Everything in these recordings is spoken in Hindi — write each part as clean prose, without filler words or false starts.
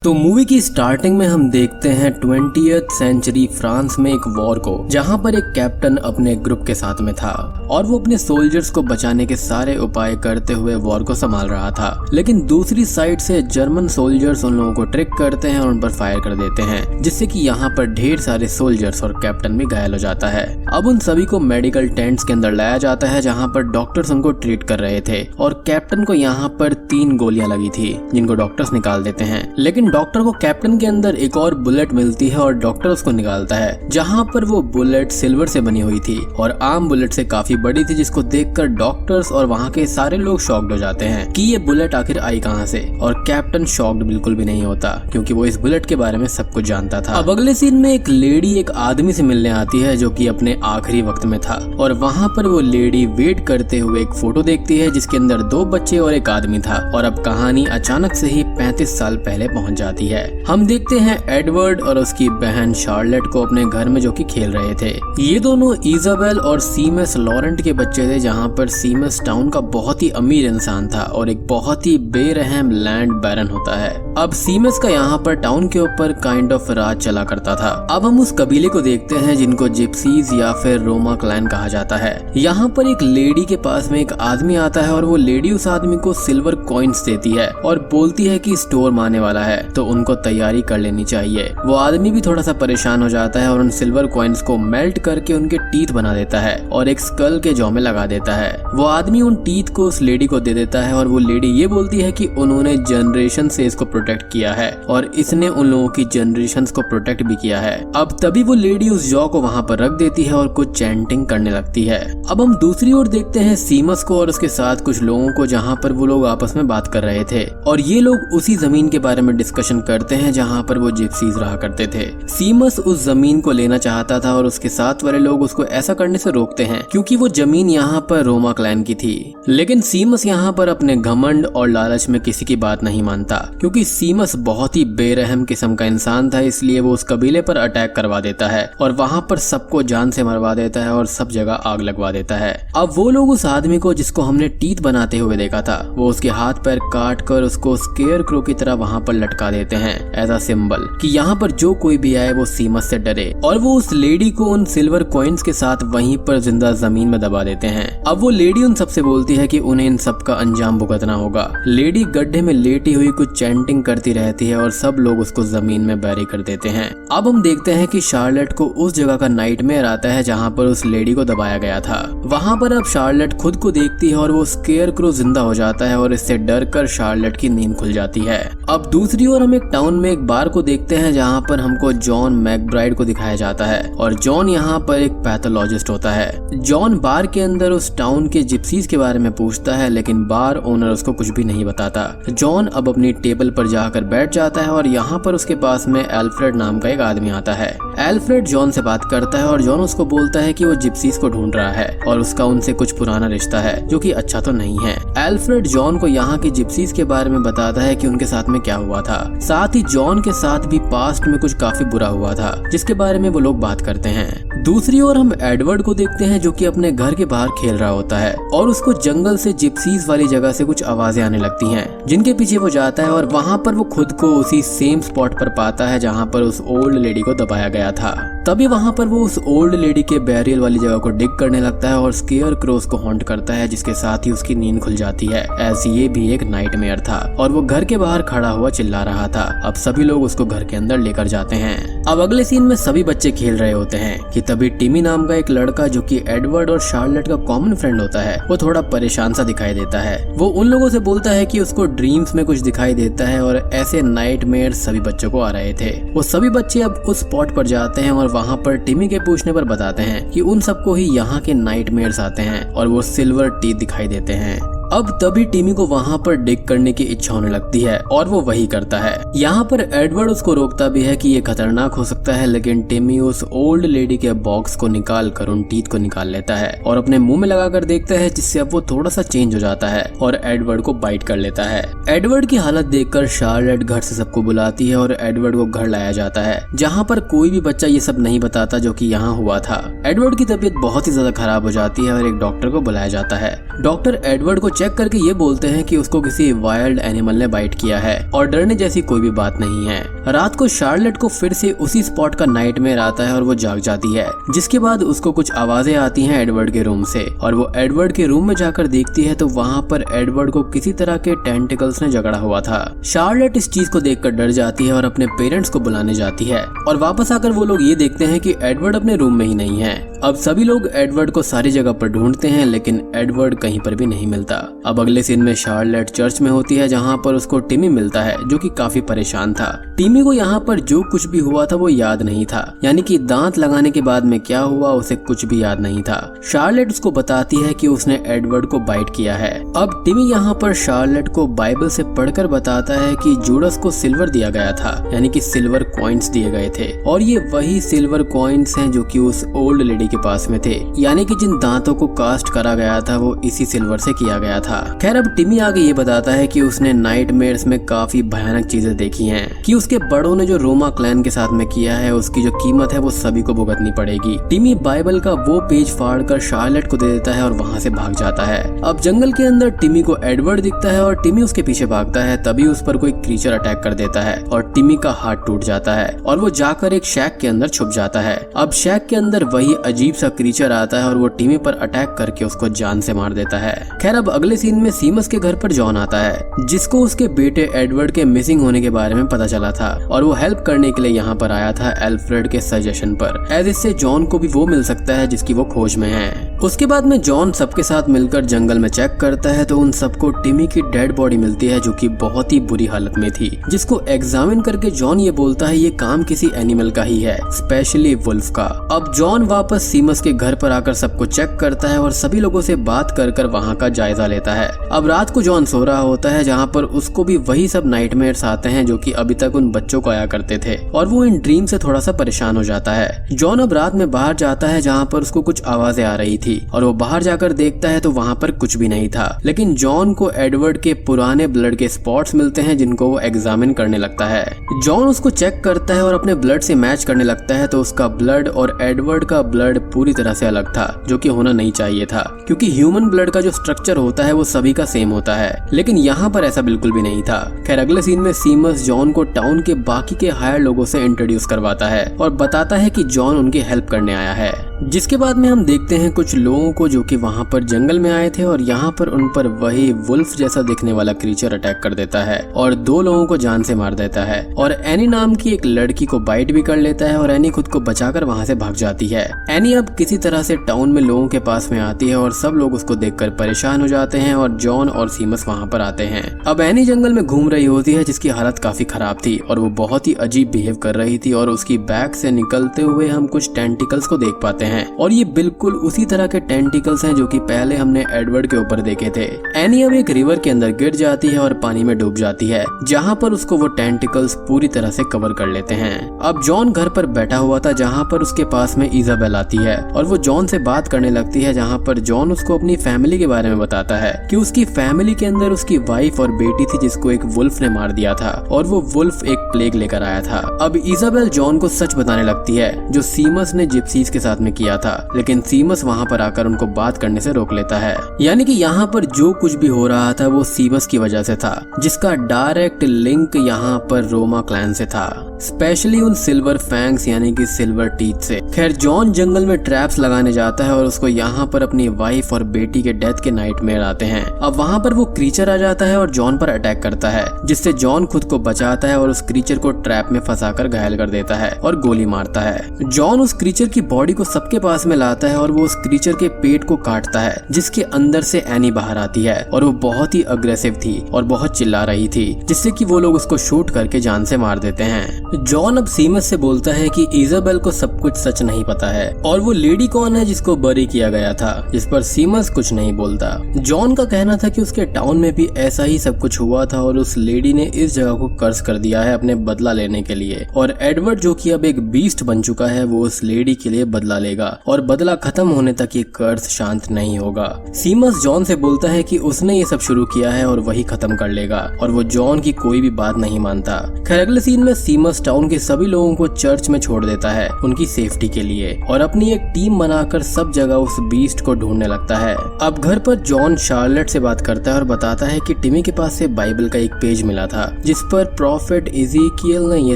तो मूवी की स्टार्टिंग में हम देखते हैं 20th सेंचुरी फ्रांस में एक वॉर को, जहां पर एक कैप्टन अपने ग्रुप के साथ में था और वो अपने सोल्जर्स को बचाने के सारे उपाय करते हुए वॉर को संभाल रहा था। लेकिन दूसरी साइड से जर्मन सोल्जर्स उन लोगों को ट्रिक करते हैं और उन पर फायर कर देते हैं, जिससे कि यहाँ पर ढेर सारे सोल्जर्स और कैप्टन भी घायल हो जाता है। अब उन सभी को मेडिकल टेंट्स के अंदर लाया जाता है, जहाँ पर डॉक्टर्स उनको ट्रीट कर रहे थे और कैप्टन को यहाँ पर 3 गोलियां लगी थी, जिनको डॉक्टर्स निकाल देते हैं। लेकिन डॉक्टर को कैप्टन के अंदर एक और बुलेट मिलती है और डॉक्टर उसको निकालता है, जहां पर वो बुलेट सिल्वर से बनी हुई थी और आम बुलेट से काफी बड़ी थी, जिसको देखकर डॉक्टर्स और वहां के सारे लोग शॉक्ड हो जाते हैं कि ये बुलेट आखिर आई कहां से। और कैप्टन शॉक्ड बिल्कुल भी नहीं होता, क्योंकि वो इस बुलेट के बारे में सब कुछ जानता था। अब अगले सीन में एक लेडी एक आदमी से मिलने आती है, जो कि अपने आखिरी वक्त में था, और वहां पर वो लेडी वेट करते हुए एक फोटो देखती है, जिसके अंदर 2 बच्चे और एक आदमी था। और अब कहानी अचानक से ही 35 साल पहले पहुंच जाती है। हम देखते हैं एडवर्ड और उसकी बहन शार्लेट को अपने घर में, जो कि खेल रहे थे। ये दोनों इजाबेल और सीमस लॉरेंट के बच्चे थे, जहां पर सीमस टाउन का बहुत ही अमीर इंसान था और एक बहुत ही बेरहम लैंड बैरन होता है। अब सीमस का यहाँ पर टाउन के ऊपर काइंड ऑफ राज चला करता था। अब हम उस कबीले को देखते हैं जिनको जिप्सीज या फिर रोमा क्लैन कहा जाता है। यहाँ पर एक लेडी के पास में एक आदमी आता है और वो लेडी उस आदमी को सिल्वर कॉइन्स देती है और बोलती है कि स्टोर आने वाला है, तो उनको तैयारी कर लेनी चाहिए। वो आदमी भी थोड़ा सा परेशान हो जाता है और उन सिल्वर कॉइन्स को मेल्ट करके उनके टीथ बना देता है और एक स्कल के जौ में लगा देता है। वो आदमी उन टीथ को उस लेडी को दे देता है और वो लेडी ये बोलती है कि उन्होंने जनरेशन से इसको प्रोटेक्ट किया है और इसने उन लोगों की जनरेशन को प्रोटेक्ट भी किया है। अब तभी वो लेडी उस जौ को वहाँ पर रख देती है और कुछ चैंटिंग करने लगती है। अब हम दूसरी ओर देखते हैं सीमस को और उसके साथ कुछ लोगों को, जहाँ पर वो लोग आपस में बात कर रहे थे और ये लोग उसी जमीन के बारे में डिस्कशन करते हैं जहाँ पर वो जिप्सीज रहा करते थे। सीमस उस जमीन को लेना चाहता था और उसके साथ वाले लोग उसको ऐसा करने से रोकते हैं, क्योंकि वो जमीन यहाँ पर रोमा क्लैन की थी। लेकिन सीमस यहाँ पर अपने घमंड और लालच में किसी की बात नहीं मानता, क्योंकि सीमस बहुत ही बेरहम किस्म का इंसान था, इसलिए वो उस कबीले पर अटैक करवा देता है और वहाँ पर सबको जान से मरवा देता है और सब जगह आग लगवा देता है। अब वो लोग उस आदमी को, जिसको हमने टीथ बनाते हुए देखा था, वो उसके हाथ पैर काट कर उसको स्केयर क्रो की तरह वहाँ पर लटका देते हैं एज अ सिंबल कि यहाँ पर जो कोई भी आए वो सीमस से डरे। और वो उस लेडी को उन सिल्वर कॉइन्स के साथ वहीं पर जिंदा जमीन में दबा देते हैं। अब वो लेडी उन सबसे बोलती है कि उन्हें इन सब का अंजाम भुगतना होगा। लेडी गड्ढे में लेटी हुई कुछ चैंटिंग करती रहती है और सब लोग उसको जमीन में बैरी कर देते हैं। अब हम देखते हैं कि शार्लेट को उस जगह का नाइटमेयर आता है जहाँ पर उस लेडी को दबाया गया था। वहाँ पर अब शार्लेट खुद को देखती है और वो स्केयर क्रो जिंदा हो जाता है और इससे डर कर शार्लेट की नींद खुल जाती है। अब दूसरी ओर हम एक टाउन में एक बार को देखते हैं जहाँ पर हमको जॉन मैकब्राइड को दिखाया जाता है और जॉन यहाँ पर एक पैथोलॉजिस्ट होता है। जॉन बार के अंदर उस टाउन के जिप्सीज के बारे में पूछता है, लेकिन बार ओनर उसको कुछ भी नहीं बताता। जॉन अब अपनी टेबल पर जाकर बैठ जाता है और यहाँ पर उसके पास में एल्फ्रेड नाम का एक आदमी आता है। एल्फ्रेड जॉन से बात करता है और जॉन उसको बोलता है कि वो जिप्सीज को ढूंढ रहा है और उसका उनसे कुछ पुराना रिश्ता है, जो कि अच्छा तो नहीं है। एल्फ्रेड जॉन को यहाँ के जिप्सीज के बारे में बताता है कि उनके साथ में क्या हुआ था। साथ ही जॉन के साथ भी पास्ट में कुछ काफी बुरा हुआ था, जिसके बारे में वो लोग बात करते हैं। दूसरी ओर हम एडवर्ड को देखते हैं, जो कि अपने घर के बाहर खेल रहा होता है और उसको जंगल से जिप्सीज वाली जगह से कुछ आवाजें आने लगती हैं, जिनके पीछे वो जाता है और वहाँ पर वो खुद को उसी सेम स्पॉट पर पाता है जहाँ पर उस ओल्ड लेडी को दबाया गया था। तभी वहाँ पर वो उस ओल्ड लेडी के बैरियल वाली जगह को डिग करने लगता है और स्केयर क्रो को हॉन्ट करता है, जिसके साथ ही उसकी नींद खुल जाती है, ऐसी ये भी एक नाइटमेयर था और वो घर के बाहर खड़ा हुआ चिल्ला रहा था। अब सभी लोग उसको घर के अंदर लेकर जाते हैं। अब अगले सीन में सभी बच्चे खेल रहे होते हैं कि तभी टिमी नाम का एक लड़का, जो कि एडवर्ड और शार्लेट का कॉमन फ्रेंड होता है, वो थोड़ा परेशान सा दिखाई देता है। वो उन लोगों से बोलता है कि उसको ड्रीम्स में कुछ दिखाई देता है और ऐसे नाइटमेयर सभी बच्चों को आ रहे थे। वो सभी बच्चे अब उस स्पॉट पर जाते हैं और वहाँ पर टिमी के पूछने पर बताते हैं कि उन सबको ही यहाँ के नाइटमेयर्स आते हैं और वो सिल्वर टीथ दिखाई देते हैं। अब तभी टिमी को वहाँ पर डिग करने की इच्छा होने लगती है और वो वही करता है। यहाँ पर एडवर्ड उसको रोकता भी है कि ये खतरनाक हो सकता है, लेकिन टिमी उस ओल्ड लेडी के बॉक्स को निकाल कर उन टीथ को निकाल लेता है और अपने मुंह में लगाकर देखता है, जिससे अब वो थोड़ा सा चेंज हो जाता है और एडवर्ड को बाइट कर लेता है। एडवर्ड की हालत देखकर शार्लेट घर से सबको बुलाती है और एडवर्ड को घर लाया जाता है, जहाँ पर कोई भी बच्चा ये सब नहीं बताता जो कि यहाँ हुआ था। एडवर्ड की तबीयत बहुत ही ज्यादा खराब हो जाती है और एक डॉक्टर को बुलाया जाता है। डॉक्टर एडवर्ड को चेक करके ये बोलते हैं कि उसको किसी वाइल्ड एनिमल ने बाइट किया है और डरने जैसी कोई भी बात नहीं है। रात को शार्लेट को फिर से उसी स्पॉट का नाइटमेयर आता है और वो जाग जाती है, जिसके बाद उसको कुछ आवाजें आती हैं एडवर्ड के रूम से और वो एडवर्ड के रूम में जाकर देखती है तो वहाँ पर एडवर्ड को किसी तरह के टेंटिकल्स ने जकड़ा हुआ था। शार्लेट इस चीज को देखकर डर जाती है और अपने पेरेंट्स को बुलाने जाती है और वापस आकर वो लोग ये देखते हैं कि एडवर्ड अपने रूम में ही नहीं है। अब सभी लोग एडवर्ड को सारी जगह पर ढूंढते हैं लेकिन एडवर्ड कहीं पर भी नहीं मिलता। अब अगले सीन में शार्लेट चर्च में होती है जहाँ पर उसको टिमी मिलता है जो कि काफी परेशान था। टिमी को यहाँ पर जो कुछ भी हुआ था वो याद नहीं था, यानी कि दांत लगाने के बाद में क्या हुआ उसे कुछ भी याद नहीं था। शार्लेट उसको बताती है कि उसने एडवर्ड को बाइट किया है। अब टिमी यहाँ पर शार्लेट को बाइबल से पढ़कर बताता है कि जूडस को सिल्वर दिया गया था, यानी कि सिल्वर कॉइन्स दिए गए थे और ये वही सिल्वर कॉइन्स हैं जो कि उस ओल्ड लेडी के पास में थे, यानी कि जिन दांतों को कास्ट करा गया था वो इसी सिल्वर से किया गया था। खैर अब टिमी आगे ये बताता है कि उसने नाइटमेयर्स में काफी भयानक चीजें देखी हैं, कि उसके बड़ों ने जो रोमा क्लैन के साथ में किया है उसकी जो कीमत है वो सभी को भुगतनी पड़ेगी। टिमी बाइबल का वो पेज फाड़कर शार्लेट को दे देता है और वहाँ से भाग जाता है। अब जंगल के अंदर टिमी को एडवर्ड दिखता है और टिमी उसके पीछे भागता है, तभी उस पर कोई क्रीचर अटैक कर देता है और टिमी का हाथ टूट जाता है और वो जाकर एक शैक के अंदर छुप जाता है। अब शैक के अंदर वही अजीब सा क्रीचर आता है और वो टिमी पर अटैक करके उसको जान से मार देता है। खैर अब अगले सीन में सीमस के घर पर जॉन आता है, जिसको उसके बेटे एडवर्ड के मिसिंग होने के बारे में पता चला था और वो हेल्प करने के लिए यहाँ पर आया था एल्फ्रेड के सजेशन पर, एज इससे जॉन को भी वो मिल सकता है जिसकी वो खोज में है। उसके बाद में जॉन सबके साथ मिलकर जंगल में चेक करता है तो उन सबको टिमी की डेड बॉडी मिलती है जो कि बहुत ही बुरी हालत में थी, जिसको एग्जामिन करके जॉन ये बोलता है ये काम किसी एनिमल का ही है, स्पेशली वुल्फ का। अब जॉन वापस सीमस के घर पर आकर सबको चेक करता है और सभी लोगों से बात कर कर वहाँ का जायजा लेता है। अब रात को जॉन सो रहा होता है जहाँ पर उसको भी वही सब नाइटमेयर्स आते हैं जो कि अभी तक उन बच्चों को आया करते थे और वो इन ड्रीम से थोड़ा सा परेशान हो जाता है। जॉन अब रात में बाहर जाता है जहाँ पर उसको कुछ आवाजें आ रही थी और वो बाहर जाकर देखता है तो वहाँ पर कुछ भी नहीं था, लेकिन जॉन को एडवर्ड के पुराने ब्लड के स्पॉट्स मिलते हैं जिनको वो एग्जामिन करने लगता है। जॉन उसको चेक करता है और अपने ब्लड से मैच करने लगता है तो उसका ब्लड और एडवर्ड का ब्लड पूरी तरह से अलग था, जो कि होना नहीं चाहिए था क्योंकि ह्यूमन ब्लड का जो स्ट्रक्चर होता है वो सभी का सेम होता है, लेकिन यहाँ पर ऐसा बिल्कुल भी नहीं था। खैर अगले सीन में सीमस जॉन को टाउन के बाकी के हायर लोगों से इंट्रोड्यूस करवाता है और बताता है कि जॉन उनकी हेल्प करने आया है। जिसके बाद में हम देखते हैं कुछ लोगों को जो कि वहाँ पर जंगल में आए थे और यहाँ पर उन पर वही वुल्फ जैसा दिखने वाला क्रीचर अटैक कर देता है और 2 लोगों को जान से मार देता है और एनी नाम की एक लड़की को बाइट भी कर लेता है और एनी खुद को बचाकर वहाँ से भाग जाती है। एनी अब किसी तरह से टाउन में लोगों के पास में आती है और सब लोग उसको देखकर परेशान हो जाते हैं और जॉन और सीमस वहाँ पर आते हैं। अब एनी जंगल में घूम रही होती है जिसकी हालत काफी खराब थी और वो बहुत ही अजीब बिहेव कर रही थी और उसकी बैक से निकलते हुए हम कुछ टेंटिकल्स को देख पाते हैं और ये बिल्कुल उसी तरह के टेंटिकल्स हैं जो कि पहले हमने एडवर्ड के ऊपर देखे थे। एनी अब एक रिवर के अंदर गिर जाती है और पानी में डूब जाती है जहाँ पर उसको वो टेंटिकल्स पूरी तरह से कवर कर लेते हैं। अब जॉन घर पर बैठा हुआ था जहाँ पर उसके पास में इजाबेल आती है और वो जॉन से बात करने लगती है जहाँ पर जॉन उसको अपनी फैमिली के बारे में बताता है कि उसकी फैमिली के अंदर उसकी वाइफ और बेटी थी जिसको एक वुल्फ ने मार दिया था और वो वुल्फ एक प्लेग लेकर आया था। अब इजाबेल जॉन को सच बताने लगती है जो सीमस ने जिप्सीज के साथ में किया था, लेकिन सीमस वहाँ पर आकर उनको बात करने से रोक लेता है। यानी कि यहाँ पर जो कुछ भी हो रहा था वो सीमस की वजह से था, जिसका डायरेक्ट लिंक यहाँ पर रोमा क्लैन से था, स्पेशली उन सिल्वर फैंग्स यानी कि सिल्वर टीथ से। खैर जॉन जंगल में ट्रैप्स लगाने जाता है और उसको यहाँ पर अपनी वाइफ और बेटी के डेथ के नाइटमेयर आते हैं। अब वहाँ पर वो क्रीचर आ जाता है और जॉन पर अटैक करता है, जिससे जॉन खुद को बचाता है और उस क्रीचर को ट्रैप में फंसाकर घायल कर देता है और गोली मारता है। जॉन उस क्रीचर की बॉडी को सबके पास में लाता है और वो उस क्रीचर के पेट को काटता है, जिसके अंदर से एनी बाहर आती है और वो बहुत ही अग्रेसिव थी और बहुत चिल्ला रही थी, जिससे कि वो लोग उसको शूट करके जान से मार देते हैं। जॉन अब सीमस से बोलता है कि इजाबेल को सब कुछ सच नहीं पता है और वो लेडी कौन है जिसको बरी किया गया था, जिस पर सीमस कुछ नहीं बोलता। जॉन का कहना था कि उसके टाउन में भी ऐसा ही सब कुछ हुआ था और उस लेडी ने इस जगह को कर्स कर दिया है अपने बदला लेने के लिए, और एडवर्ड जो कि अब एक बीस्ट बन चुका है वो उस लेडी के लिए बदला लेगा और बदला खत्म होने तक ये कर्स शांत नहीं होगा। सीमस जॉन से बोलता है कि उसने ये सब शुरू किया है और वही खत्म कर लेगा और वो जॉन की कोई भी बात नहीं मानता। खैर अगले सीन में सीमस आसपास टाउन के सभी लोगों को चर्च में छोड़ देता है उनकी सेफ्टी के लिए और अपनी एक टीम बनाकर सब जगह उस बीस्ट को ढूंढने लगता है। अब घर पर जॉन शार्लेट से बात करता है और बताता है कि टिमी के पास से बाइबल का एक पेज मिला था जिस पर प्रॉफेट इज़ीकियल ने ये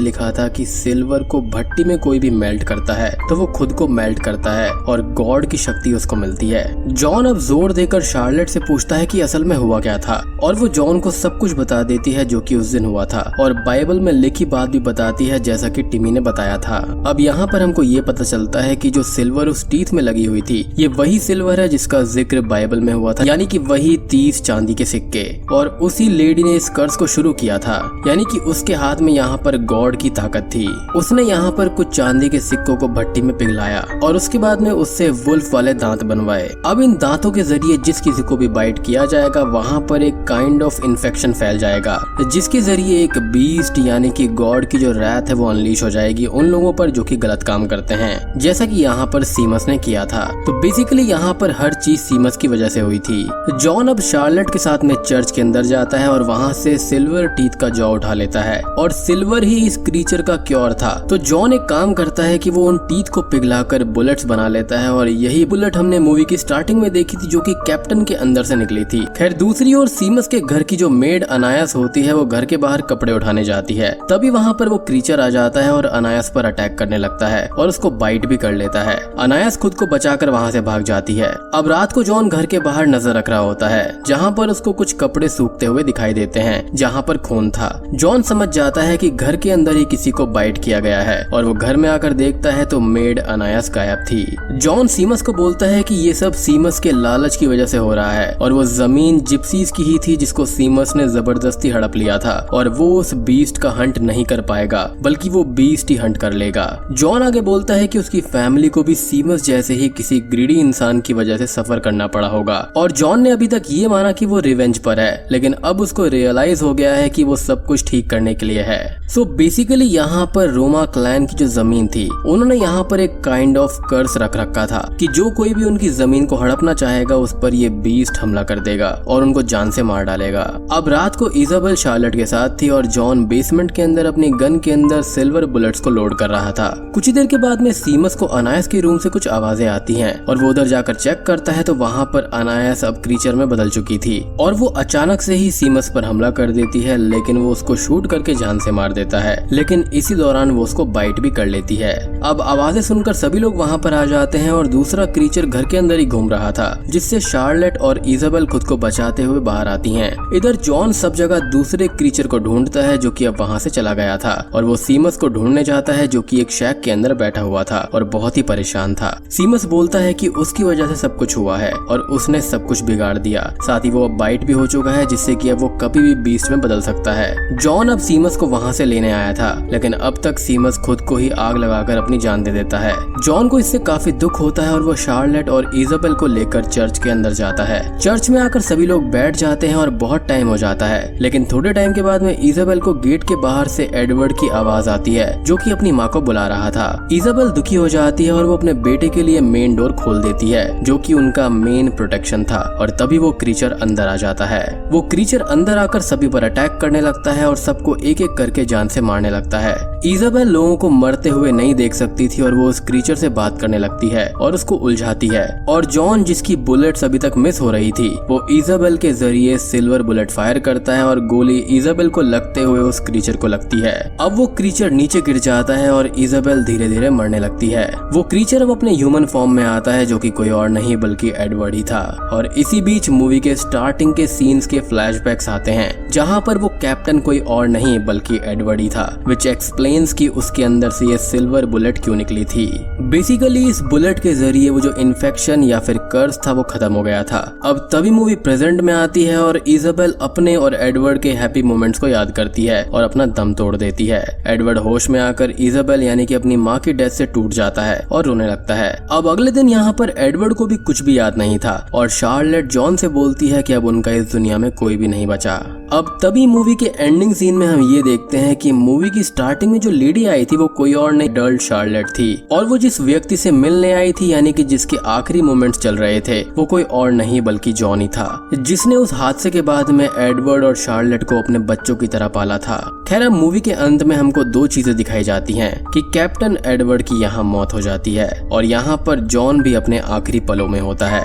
लिखा था कि सिल्वर को भट्टी में कोई भी मेल्ट करता है तो वो खुद को मेल्ट करता है और गॉड की शक्ति उसको मिलती है। जॉन अब जोर देकर शार्लेट से पूछता है कि असल में हुआ क्या था और वो जॉन को सब कुछ बता देती है जो कि उस दिन हुआ था और बाइबल में लिखी बात भी बताती है जैसा कि टिमी ने बताया था। अब यहाँ पर हमको ये पता चलता है कि जो सिल्वर उस टीथ में लगी हुई थी ये वही सिल्वर है जिसका जिक्र बाइबल में हुआ था, यानी कि वही 30 चांदी के सिक्के। और उसी लेडी ने इस कर्ज को शुरू किया था, यानी कि उसके हाथ में यहाँ पर गॉड की ताकत थी। उसने यहाँ पर कुछ चांदी के सिक्कों को भट्टी में पिघलाया और उसके बाद में उससे वुल्फ वाले दांत बनवाए। अब इन दांतों के जरिए जिस किसी को भी बाइट किया जाएगा वहाँ पर एक काइंड ऑफ इन्फेक्शन फैल जाएगा जिसके जरिए एक बीस्ट यानी कि गॉड की जो रैथ है वो अनलीश हो जाएगी उन लोगों पर जो कि गलत काम करते हैं, जैसा कि यहाँ पर सीमस ने किया था। तो बेसिकली यहाँ पर हर चीज सीमस की वजह से हुई थी। जॉन अब शार्लेट के साथ में चर्च के अंदर जाता है और वहाँ से सिल्वर टीथ का जॉ उठा लेता है और सिल्वर ही इस क्रीचर का क्योर था। तो जॉन एक काम करता है कि वो उन टीथ को पिघलाकर बुलेट्स बना लेता है और यही बुलेट हमने मूवी की स्टार्टिंग में देखी थी जो कि कैप्टन के अंदर से निकली थी। खैर दूसरी ओर सीमस के घर की जो मेड अनायास होती है वो घर के बाहर कपड़े उठाने जाती है, तभी वहाँ पर वो क्रीचर आ जाता है और अनायास पर अटैक करने लगता है और उसको बाइट भी कर लेता है। अनायास खुद को बचाकर वहाँ से भाग जाती है। अब रात को जॉन घर के बाहर नजर रख रहा होता है जहाँ पर उसको कुछ कपड़े सूखते हुए दिखाई देते हैं जहाँ पर खून था। जॉन समझ जाता है कि घर के अंदर ही किसी को बाइट किया गया है और वो घर में आकर देखता है तो मेड अनायास गायब थी। जॉन सीमस को बोलता है कि ये सब सीमस के लालच की वजह से हो रहा है और वो जमीन जिप्सीज की ही थी जिसको सीमस ने जबरदस्ती हड़प लिया था और वो उस बीस्ट का हंट नहीं कर पाएगा बल्कि वो बीस्ट ही हंट कर लेगा। जॉन आगे बोलता है कि उसकी फैमिली को भी सीमस जैसे ही किसी ग्रीडी इंसान की वजह से सफर करना पड़ा होगा और जॉन ने अभी तक ये माना कि वो रिवेंज पर है, लेकिन अब उसको रियलाइज हो गया है कि वो सब कुछ ठीक करने के लिए है। सो बेसिकली यहाँ पर रोमा क्लैन की जो जमीन थी उन्होंने यहाँ पर एक काइंड ऑफ कर्स रख रखा था कि जो कोई भी उनकी जमीन को हड़पना चाहेगा उस पर ये बीस्ट हमला कर देगा और उनको जान से मार डालेगा। अब रात को इजाबेल शार्लेट के साथ थी और जॉन बेसमेंट के अंदर अपनी गन के अंदर सिल्वर बुलेट्स को लोड कर रहा था। कुछ ही देर के बाद में सीमस को अनायास के रूम से कुछ आवाजें आती हैं और वो उधर जाकर चेक करता है तो वहाँ पर अनायास अब क्रीचर में बदल चुकी थी और वो अचानक से ही सीमस पर हमला कर देती है, लेकिन वो उसको शूट करके जान से मार देता है। लेकिन इसी दौरान वो उसको बाइट भी कर लेती है। अब आवाजें सुनकर सभी लोग वहाँ पर आ जाते हैं और दूसरा क्रीचर घर के अंदर ही घूम रहा था जिससे शार्लेट और इजाबेल खुद को बचाते हुए बाहर आती हैं। इधर जॉन सब जगह दूसरे क्रीचर को ढूंढता है जो कि अब वहाँ से चला गया था और वो सीमस को ढूंढने जाता है जो कि एक शैक के अंदर बैठा हुआ था और बहुत ही परेशान था। सीमस बोलता है कि उसकी वजह से सब कुछ हुआ है और उसने सब कुछ बिगाड़ दिया, साथ ही वो अब बाइट भी हो चुका है जिससे कि अब वो कभी भी बीस्ट में बदल सकता है। जॉन अब सीमस को वहाँ से लेने आया था, लेकिन अब तक सीमस खुद को ही आग लगाकर अपनी जान दे देता है। जॉन को इससे काफी दुख होता है और वो शार्लेट और इजाबेल को लेकर चर्च के अंदर जाता है। चर्च में आकर सभी लोग बैठ जाते हैं और बहुत टाइम हो जाता है, लेकिन थोड़े टाइम के बाद में इजाबेल को गेट के बाहर से एडवर्ड की आवाज आती है जो कि अपनी माँ को बुला रहा था। इजाबेल दुखी हो जाती है और वो अपने बेटे के लिए मेन डोर खोल देती है जो कि उनका मेन प्रोटेक्शन था और तभी वो क्रीचर अंदर आ जाता है। वो क्रीचर अंदर आकर सभी पर अटैक करने लगता है और सबको एक एक करके जान से मारने लगता है। इजाबेल लोगों को मरते हुए नहीं देख सकती थी और वो उस क्रीचर से बात करने लगती है और उसको उलझाती है और जॉन जिसकी बुलेट्स अभी तक मिस हो रही थी वो इजाबेल के जरिए सिल्वर बुलेट फायर करता है और गोली इजाबेल को लगते हुए उस क्रीचर को लगती है। अब वो क्रीचर नीचे गिर जाता है और इजाबेल धीरे धीरे मरने लगती है। वो क्रीचर अब अपने ह्यूमन फॉर्म में आता है जो कि कोई और नहीं बल्कि एडवर्ड ही था और इसी बीच मूवी के स्टार्टिंग के सीन्स के फ्लैशबैक्स आते हैं जहाँ पर वो कैप्टन कोई और नहीं बल्कि एडवर्ड ही था, विच एक्सप्लेन्स कि उसके अंदर से ये सिल्वर बुलेट क्यों निकली थी। बेसिकली इस बुलेट के जरिए वो जो इन्फेक्शन या फिर कर्स था वो खत्म हो गया था। अब तभी मूवी प्रेजेंट में आती है और इजाबेल अपने और एडवर्ड के हैप्पी मोमेंट्स को याद करती है और अपना दम तोड़ देती है। एडवर्ड होश में आकर इजाबेल यानी कि अपनी माँ की डेथ से टूट जाता है और रोने लगता है। अब अगले दिन यहाँ पर एडवर्ड को भी कुछ भी याद नहीं था और शार्लेट जॉन से बोलती है कि अब उनका इस दुनिया में कोई भी नहीं बचा। अब तभी मूवी के एंडिंग सीन में हम ये देखते हैं कि मूवी की स्टार्टिंग में जो लेडी आई थी वो कोई और नहीं डर्ल शार्लेट थी, और वो जिस व्यक्ति से मिलने आई थी यानी कि जिसके आखिरी मोमेंट्स चल रहे थे वो कोई और नहीं बल्कि जॉनी था, जिसने उस हादसे के बाद में एडवर्ड और शार्लेट को अपने बच्चों की तरह पाला था। खैर अब मूवी के अंत में हमको दो चीजें दिखाई जाती हैं कि कैप्टन एडवर्ड की यहाँ मौत हो जाती है और यहाँ पर जॉन भी अपने आखिरी पलों में होता है।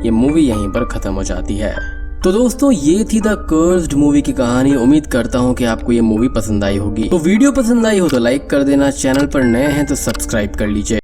ये मूवी यहीं पर खत्म हो जाती है। तो दोस्तों ये थी द कर्स्ड मूवी की कहानी। उम्मीद करता हूँ कि आपको ये मूवी पसंद आई होगी। तो वीडियो पसंद आई हो तो लाइक कर देना, चैनल पर नए हैं तो सब्सक्राइब कर लीजिए।